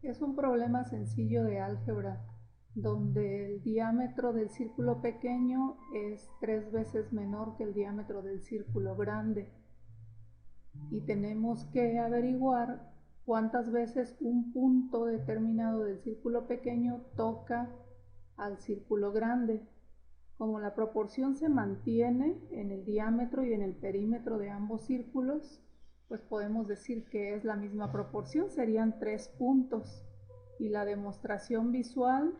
Es un problema sencillo de álgebra, donde el diámetro del círculo pequeño es 3 veces menor que el diámetro del círculo grande. Y tenemos que averiguar cuántas veces un punto determinado del círculo pequeño toca al círculo grande. Como la proporción se mantiene en el diámetro y en el perímetro de ambos círculos, pues podemos decir que es la misma proporción, serían 3 puntos. Y la demostración visual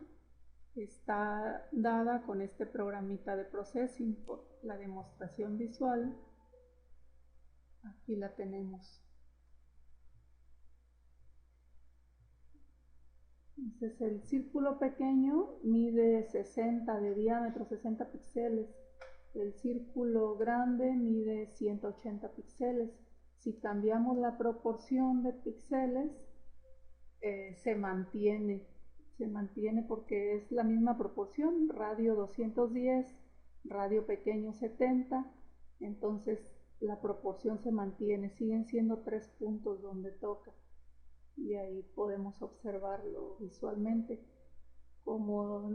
está dada con este programita de processing. La demostración visual, aquí la tenemos. Entonces el círculo pequeño mide 60 de diámetro, 60 píxeles. El círculo grande mide 180 píxeles. Si cambiamos la proporción de píxeles, se mantiene porque es la misma proporción, radio 210, radio pequeño 70, entonces la proporción se mantiene, siguen siendo 3 puntos donde toca. Y ahí podemos observarlo visualmente. Como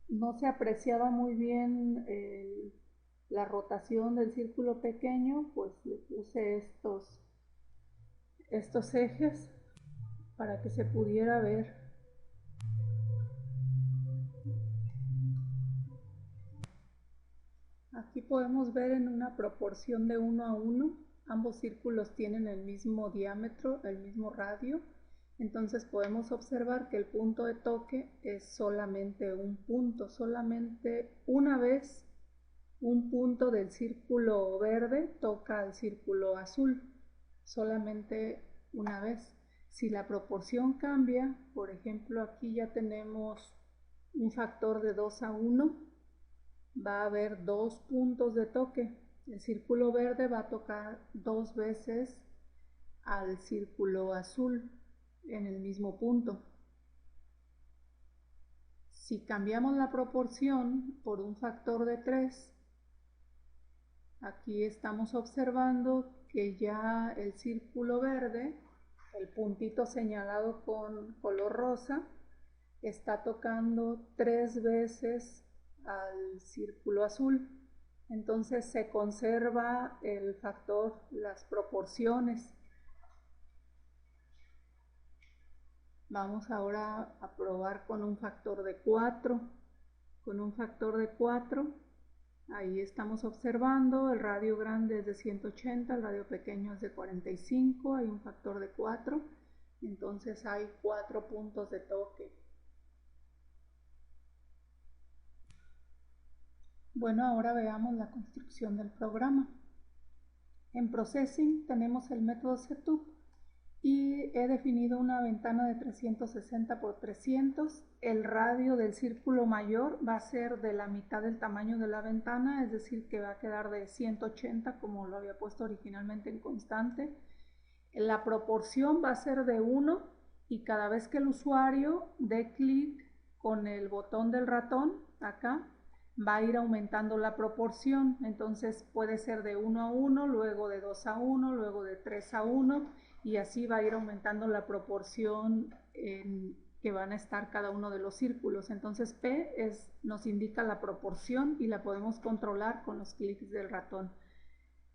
no se apreciaba muy bien la rotación del círculo pequeño, pues le puse estos ejes para que se pudiera ver. Aquí podemos ver en una proporción de 1 a 1, ambos círculos tienen el mismo diámetro, el mismo radio, entonces podemos observar que el punto de toque es solamente un punto, solamente una vez un punto del círculo verde toca al círculo azul, solamente una vez. Si la proporción cambia, por ejemplo aquí ya tenemos un factor de 2 a 1, va a haber 2 puntos de toque. El círculo verde va a tocar 2 veces al círculo azul en el mismo punto. Si cambiamos la proporción por un factor de 3, aquí estamos observando que ya el círculo verde, el puntito señalado con color rosa, está tocando 3 veces al círculo azul. Entonces se conserva el factor, las proporciones. Vamos ahora a probar con un factor de 4. Con un factor de 4, ahí estamos observando, el radio grande es de 180, el radio pequeño es de 45, hay un factor de 4, entonces hay 4 puntos de toque. Bueno, ahora veamos la construcción del programa. En Processing tenemos el método setup y he definido una ventana de 360 por 300. El radio del círculo mayor va a ser de la mitad del tamaño de la ventana, es decir, que va a quedar de 180 como lo había puesto originalmente en constante. La proporción va a ser de 1 y cada vez que el usuario dé clic con el botón del ratón acá, va a ir aumentando la proporción. Entonces puede ser de 1 a 1, luego de 2 a 1, luego de 3 a 1 y así va a ir aumentando la proporción que van a estar cada uno de los círculos. Entonces P nos indica la proporción y la podemos controlar con los clics del ratón.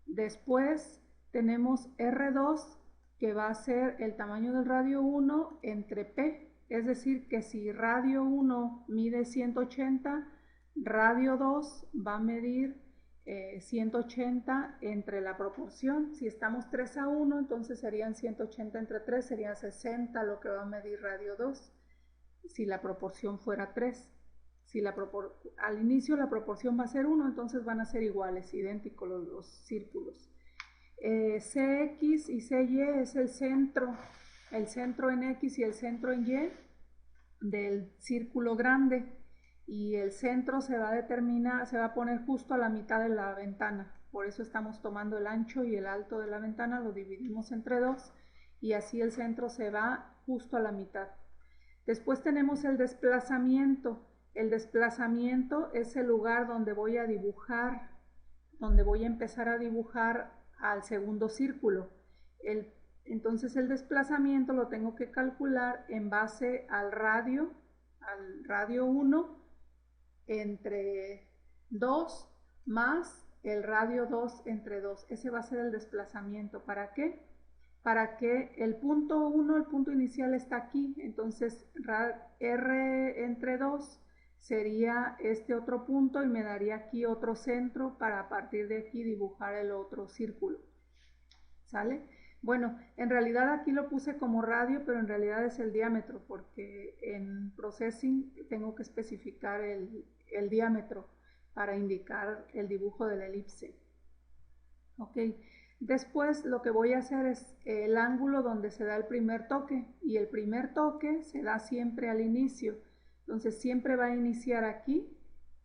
Después tenemos R2, que va a ser el tamaño del radio 1 entre P, es decir, que si radio 1 mide 180, radio 2 va a medir 180 entre la proporción. Si estamos 3 a 1, entonces serían 180 entre 3, sería 60 lo que va a medir radio 2, si la proporción fuera 3. Si al inicio la proporción va a ser 1, entonces van a ser iguales, idénticos los círculos. CX y CY es el centro en X y el centro en Y del círculo grande, y el centro se va a poner justo a la mitad de la ventana. Por eso estamos tomando el ancho y el alto de la ventana, lo dividimos entre 2 y así el centro se va justo a la mitad. Después tenemos el desplazamiento. El desplazamiento es el lugar donde voy a dibujar, donde voy a empezar a dibujar al segundo círculo. Entonces el desplazamiento lo tengo que calcular en base al radio 1 entre 2 más el radio 2 entre 2. Ese va a ser el desplazamiento. ¿Para qué? Para que el punto 1, el punto inicial está aquí, entonces R entre 2 sería este otro punto y me daría aquí otro centro para a partir de aquí dibujar el otro círculo. ¿Sale? Bueno, en realidad aquí lo puse como radio, pero en realidad es el diámetro, porque en Processing tengo que especificar el diámetro para indicar el dibujo de la elipse. Ok, después lo que voy a hacer es el ángulo donde se da el primer toque, y el primer toque se da siempre al inicio, entonces siempre va a iniciar aquí,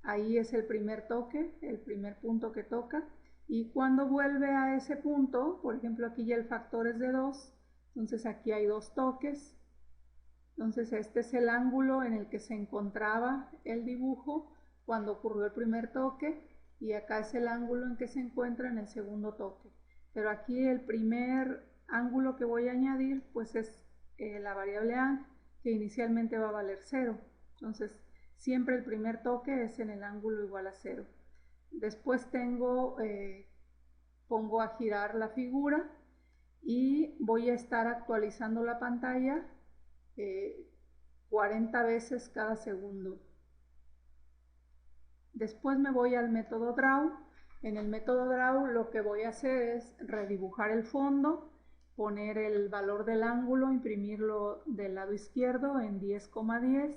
ahí es el primer toque, el primer punto que toca, y cuando vuelve a ese punto, por ejemplo aquí ya el factor es de 2, entonces aquí hay 2 toques, entonces este es el ángulo en el que se encontraba el dibujo cuando ocurrió el primer toque, y acá es el ángulo en que se encuentra en el segundo toque. Pero aquí el primer ángulo que voy a añadir pues es la variable ang, que inicialmente va a valer 0. Entonces siempre el primer toque es en el ángulo igual a 0. Después pongo a girar la figura y voy a estar actualizando la pantalla 40 veces cada segundo. Después me voy al método Draw. En el método Draw lo que voy a hacer es redibujar el fondo, poner el valor del ángulo, imprimirlo del lado izquierdo en 10,10.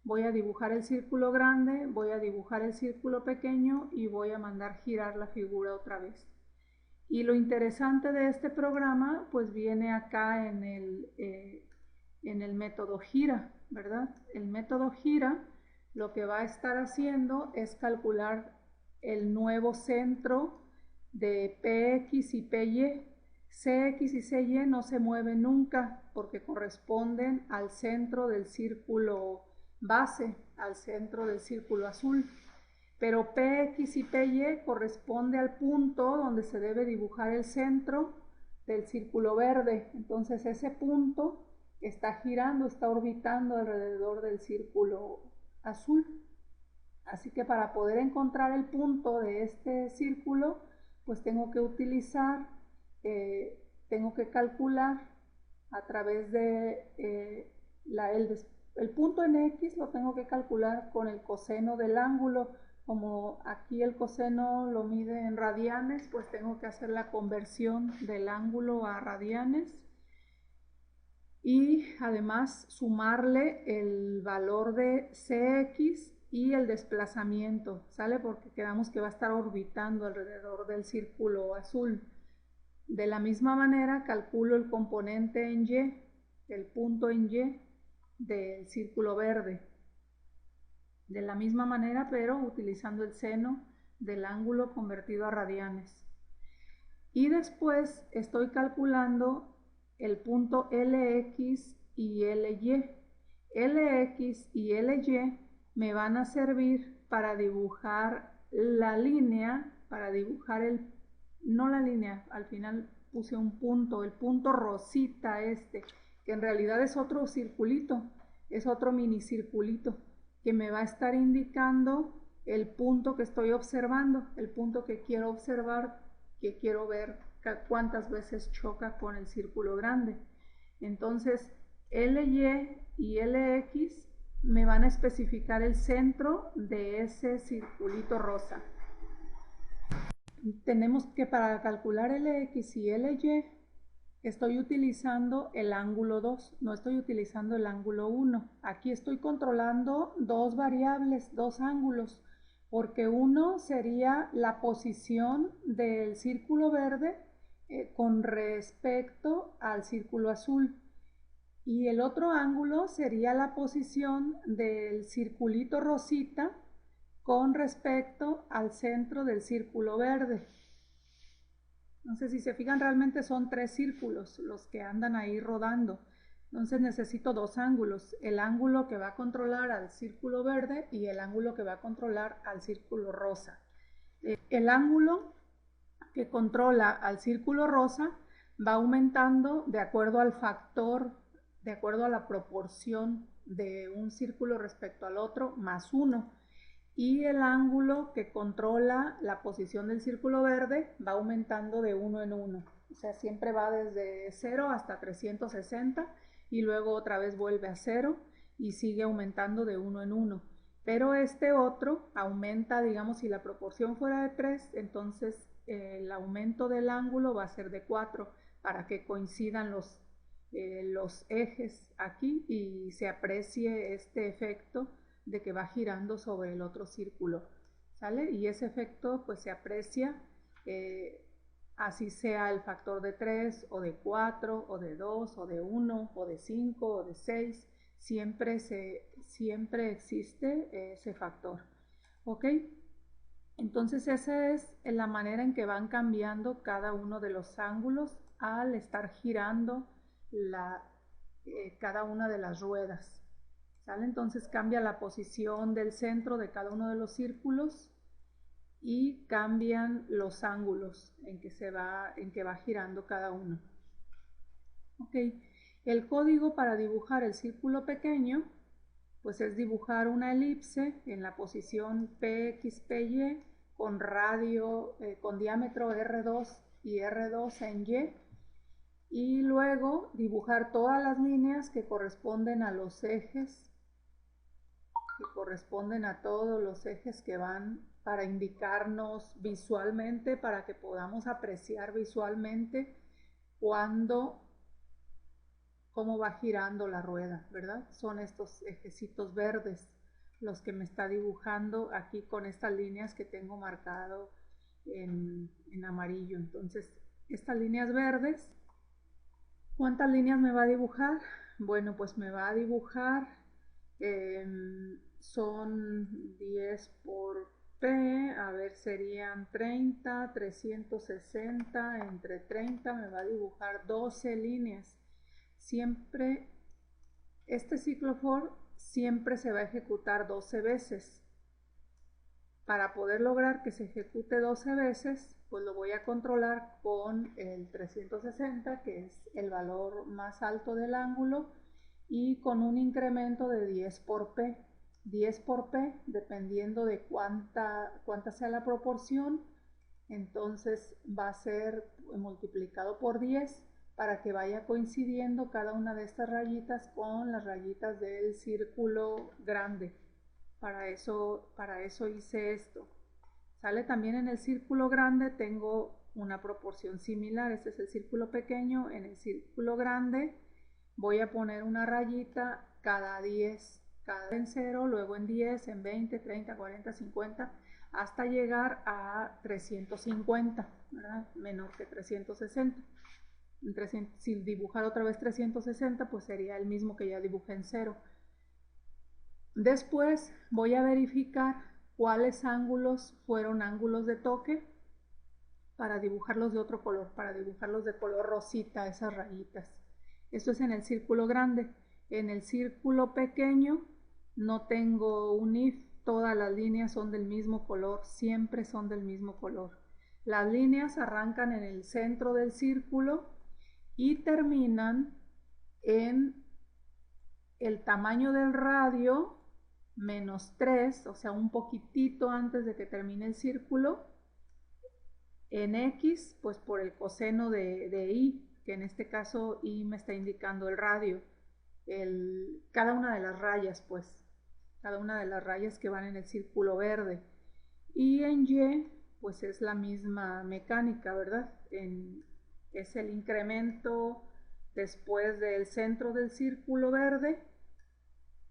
Voy a dibujar el círculo grande, voy a dibujar el círculo pequeño y voy a mandar girar la figura otra vez. Y lo interesante de este programa pues viene acá en el método gira, ¿verdad? El método gira lo que va a estar haciendo es calcular el nuevo centro de PX y PY. CX y CY no se mueven nunca porque corresponden al centro del círculo base, al centro del círculo azul. Pero PX y PY corresponde al punto donde se debe dibujar el centro del círculo verde. Entonces ese punto está girando, está orbitando alrededor del círculo azul. Así que para poder encontrar el punto de este círculo, pues tengo que utilizar, tengo que calcular a través de el punto en X lo tengo que calcular con el coseno del ángulo. Como aquí el coseno lo mide en radianes, pues tengo que hacer la conversión del ángulo a radianes y además sumarle el valor de CX y el desplazamiento, ¿sale? Porque quedamos que va a estar orbitando alrededor del círculo azul. De la misma manera calculo el componente en Y, el punto en Y del círculo verde. De la misma manera, pero utilizando el seno del ángulo convertido a radianes. Y después estoy calculando el punto LX y LY. LX y LY me van a servir para dibujar la línea, para dibujar no la línea, al final puse un punto, el punto rosita que en realidad es otro circulito, es otro mini circulito, que me va a estar indicando el punto que estoy observando, el punto que quiero observar, que quiero ver cuántas veces choca con el círculo grande. Entonces LY y LX me van a especificar el centro de ese circulito rosa. Tenemos que para calcular LX y LY estoy utilizando el ángulo 2, no estoy utilizando el ángulo 1. Aquí estoy controlando dos variables, dos ángulos, porque uno sería la posición del círculo verde con respecto al círculo azul, y el otro ángulo sería la posición del circulito rosita con respecto al centro del círculo verde. Entonces, si se fijan, realmente son 3 círculos los que andan ahí rodando. Entonces necesito dos ángulos, el ángulo que va a controlar al círculo verde y el ángulo que va a controlar al círculo rosa. El ángulo que controla al círculo rosa va aumentando de acuerdo al factor, de acuerdo a la proporción de un círculo respecto al otro, más 1. Y el ángulo que controla la posición del círculo verde va aumentando de 1 en 1. O sea, siempre va desde 0 hasta 360 y luego otra vez vuelve a 0 y sigue aumentando de 1 en 1. Pero este otro aumenta, digamos, si la proporción fuera de 3, entonces el aumento del ángulo va a ser de 4 para que coincidan los ejes aquí y se aprecie este efecto de que va girando sobre el otro círculo, ¿sale? Y ese efecto pues se aprecia así sea el factor de 3 o de 4 o de 2 o de 1 o de 5 o de 6, siempre existe ese factor, ¿ok? Entonces esa es la manera en que van cambiando cada uno de los ángulos al estar girando cada una de las ruedas. ¿Sale? Entonces cambia la posición del centro de cada uno de los círculos y cambian los ángulos en que va girando cada uno. Ok, el código para dibujar el círculo pequeño pues es dibujar una elipse en la posición PXPY con radio, con diámetro R2 y R2 en Y, y luego dibujar todas las líneas que corresponden a los ejes, que corresponden a todos los ejes que van para indicarnos visualmente, para que podamos apreciar visualmente cómo va girando la rueda, ¿verdad? Son estos ejecitos verdes los que me está dibujando aquí con estas líneas que tengo marcado en amarillo. Entonces, estas líneas verdes, ¿cuántas líneas me va a dibujar? Bueno, pues me va a dibujar, son 10 por P, a ver, serían 30, 360, entre 30 me va a dibujar 12 líneas. Siempre, este ciclo for siempre se va a ejecutar 12 veces. Para poder lograr que se ejecute 12 veces, pues lo voy a controlar con el 360, que es el valor más alto del ángulo, y con un incremento de 10 por P. 10 por P, dependiendo de cuánta sea la proporción, entonces va a ser multiplicado por 10 para que vaya coincidiendo cada una de estas rayitas con las rayitas del círculo grande. Para eso hice esto. Sale también en el círculo grande, tengo una proporción similar. Este es el círculo pequeño. En el círculo grande voy a poner una rayita cada 10, cada en 0, luego en 10, en 20, 30, 40, 50, hasta llegar a 350, ¿verdad? Menor que 360. Si dibujar otra vez 360, pues sería el mismo que ya dibujé en 0. Después voy a verificar cuáles ángulos fueron ángulos de toque para dibujarlos de otro color, para dibujarlos de color rosita, esas rayitas. Esto es en el círculo grande. En el círculo pequeño no tengo un if, todas las líneas son del mismo color, siempre son del mismo color. Las líneas arrancan en el centro del círculo y terminan en el tamaño del radio menos 3, o sea, un poquitito antes de que termine el círculo, en X, pues por el coseno de Y, que en este caso Y me está indicando el radio, cada una de las rayas, pues, cada una de las rayas que van en el círculo verde. Y en Y, pues es la misma mecánica, ¿verdad? Es el incremento después del centro del círculo verde.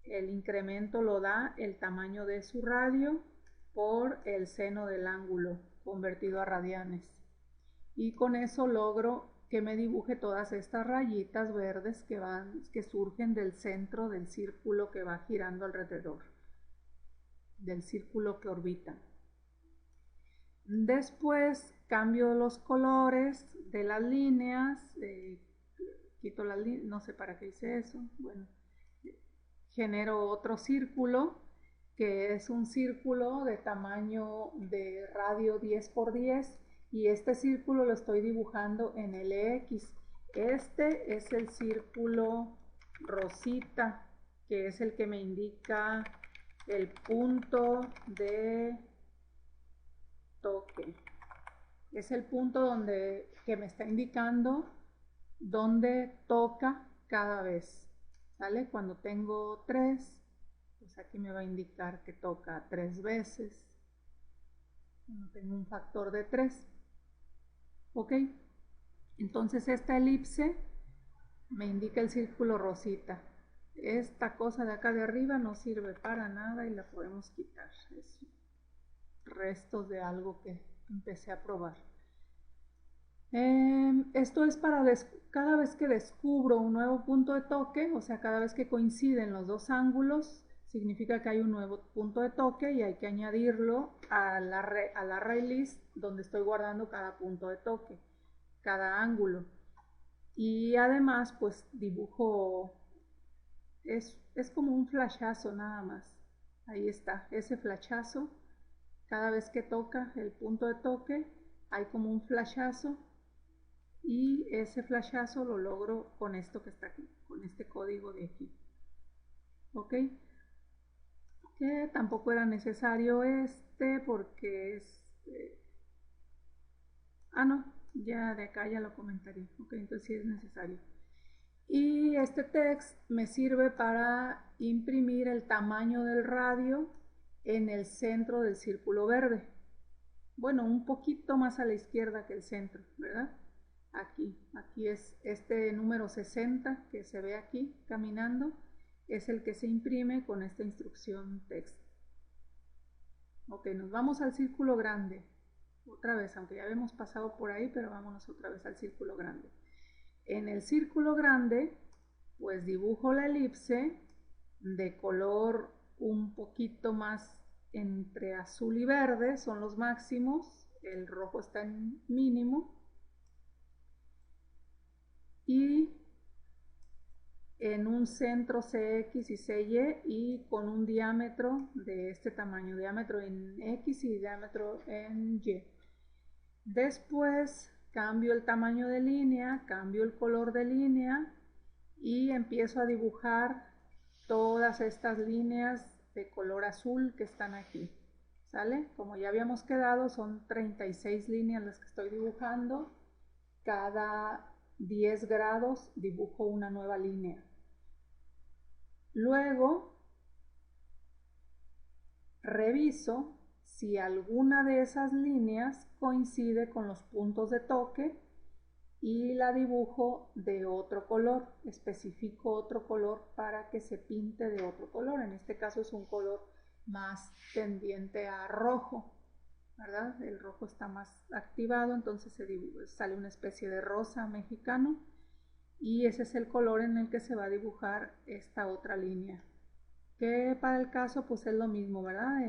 El incremento lo da el tamaño de su radio por el seno del ángulo convertido a radianes. Y con eso logro que me dibuje todas estas rayitas verdes que surgen del centro del círculo que va girando alrededor, del círculo que orbita. Después cambio los colores de las líneas, quito las líneas, no sé para qué hice eso, bueno, genero otro círculo que es un círculo de tamaño de radio 10 por 10 y este círculo lo estoy dibujando en LX. Este es el círculo rosita, que es el que me indica el punto de toque. Es el punto que me está indicando dónde toca cada vez. ¿Sale? Cuando tengo 3, pues aquí me va a indicar que toca 3 veces. Cuando tengo un factor de 3. ¿Ok? Entonces esta elipse me indica el círculo rosita. Esta cosa de acá de arriba no sirve para nada y la podemos quitar. Es restos de algo que empecé a probar. Esto es para cada vez que descubro un nuevo punto de toque, o sea, cada vez que coinciden los dos ángulos, significa que hay un nuevo punto de toque y hay que añadirlo al array list donde estoy guardando cada punto de toque, cada ángulo. Y además, pues dibujo, es como un flashazo nada más. Ahí está, ese flashazo. Cada vez que toca el punto de toque, hay como un flashazo. Y ese flashazo lo logro con esto que está aquí, con este código de aquí. ¿Ok? Que tampoco era necesario porque es... no, ya de acá ya lo comentaré. Ok, entonces sí es necesario. Y este text me sirve para imprimir el tamaño del radio en el centro del círculo verde. Bueno, un poquito más a la izquierda que el centro, ¿verdad? Aquí es este número 60 que se ve aquí caminando, es el que se imprime con esta instrucción text. Ok, nos vamos al círculo grande. Otra vez, aunque ya habíamos pasado por ahí, pero vámonos otra vez al círculo grande. En el círculo grande, pues dibujo la elipse de color un poquito más entre azul y verde, son los máximos, el rojo está en mínimo. Y en un centro CX y CY y con un diámetro de este tamaño, diámetro en X y diámetro en Y. Después cambio el tamaño de línea, cambio el color de línea y empiezo a dibujar todas estas líneas de color azul que están aquí. ¿Sale? Como ya habíamos quedado, son 36 líneas las que estoy dibujando. Cada 10 grados dibujo una nueva línea. Luego reviso si alguna de esas líneas coincide con los puntos de toque y la dibujo de otro color, especifico otro color para que se pinte de otro color. En este caso es un color más tendiente a rojo, ¿verdad? El rojo está más activado, entonces sale una especie de rosa mexicano y ese es el color en el que se va a dibujar esta otra línea, que para el caso pues es lo mismo, ¿verdad?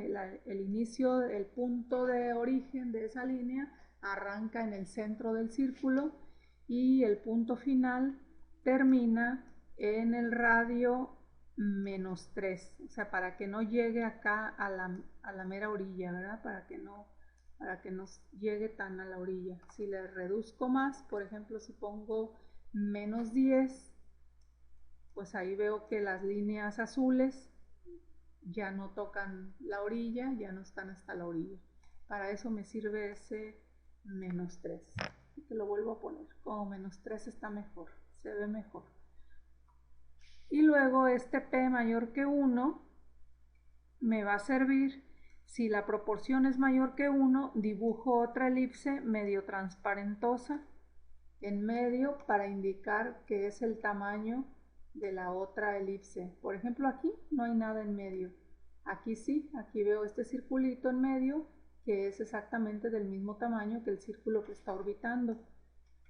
El inicio, el punto de origen de esa línea arranca en el centro del círculo y el punto final termina en el radio -3, o sea, para que no llegue acá a la mera orilla, ¿verdad? Para que no llegue tan a la orilla. Si le reduzco más, por ejemplo, si pongo -10, pues ahí veo que las líneas azules ya no tocan la orilla, ya no están hasta la orilla. Para eso me sirve ese -3. Te lo vuelvo a poner, como -3 está mejor, se ve mejor. Y luego este P mayor que 1 me va a servir. Si la proporción es mayor que 1, dibujo otra elipse medio transparentosa en medio para indicar que es el tamaño de la otra elipse. Por ejemplo, aquí no hay nada en medio. Aquí sí, aquí veo este circulito en medio que es exactamente del mismo tamaño que el círculo que está orbitando.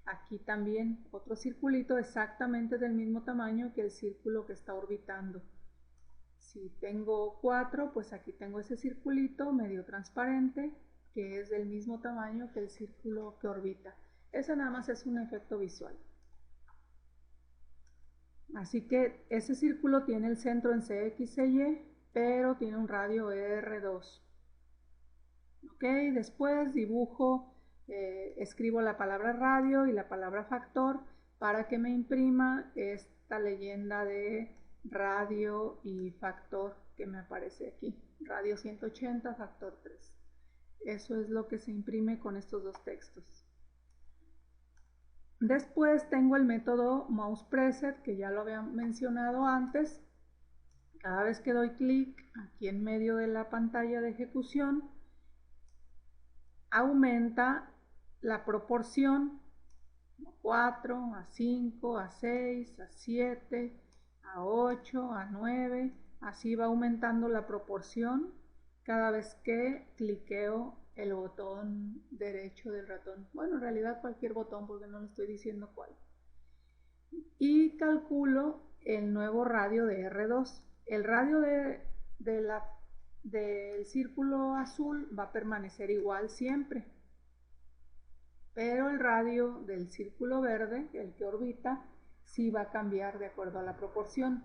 Aquí también otro circulito exactamente del mismo tamaño que el círculo que está orbitando. Si tengo 4, pues aquí tengo ese circulito medio transparente que es del mismo tamaño que el círculo que orbita. Ese nada más es un efecto visual. Así que ese círculo tiene el centro en CXY, pero tiene un radio R2. Ok, después dibujo escribo la palabra radio y la palabra factor para que me imprima esta leyenda de radio y factor que me aparece aquí, radio 180, factor 3. Eso es lo que se imprime con estos dos textos. Después tengo el método mouse preset, que ya lo había mencionado antes. Cada vez que doy clic aquí en medio de la pantalla de ejecución, aumenta la proporción 4, a 5, a 6, a 7, a 8, a 9, así va aumentando la proporción cada vez que cliqueo el botón derecho del ratón. Bueno, en realidad cualquier botón, porque no le estoy diciendo cuál. Y calculo el nuevo radio de R2. El radio del círculo azul va a permanecer igual siempre, pero el radio del círculo verde, el que orbita, sí va a cambiar de acuerdo a la proporción.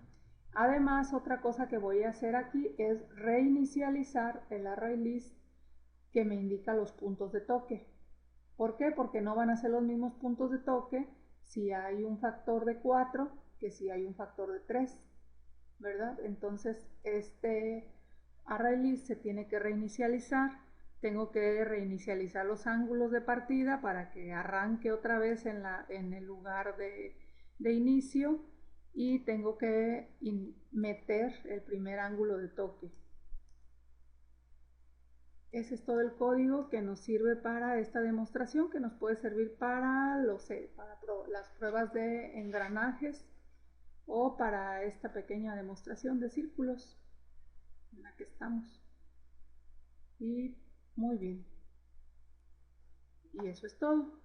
Además, otra cosa que voy a hacer aquí es reinicializar el array list que me indica los puntos de toque. ¿Por qué? Porque no van a ser los mismos puntos de toque si hay un factor de 4 que si hay un factor de 3, ¿verdad? Entonces, este array list se tiene que reinicializar. Tengo que reinicializar los ángulos de partida para que arranque otra vez en el lugar de inicio, y tengo que meter el primer ángulo de toque. Ese es todo el código que nos sirve para esta demostración, que nos puede servir para las pruebas de engranajes o para esta pequeña demostración de círculos en la que estamos. Y muy bien. Y eso es todo.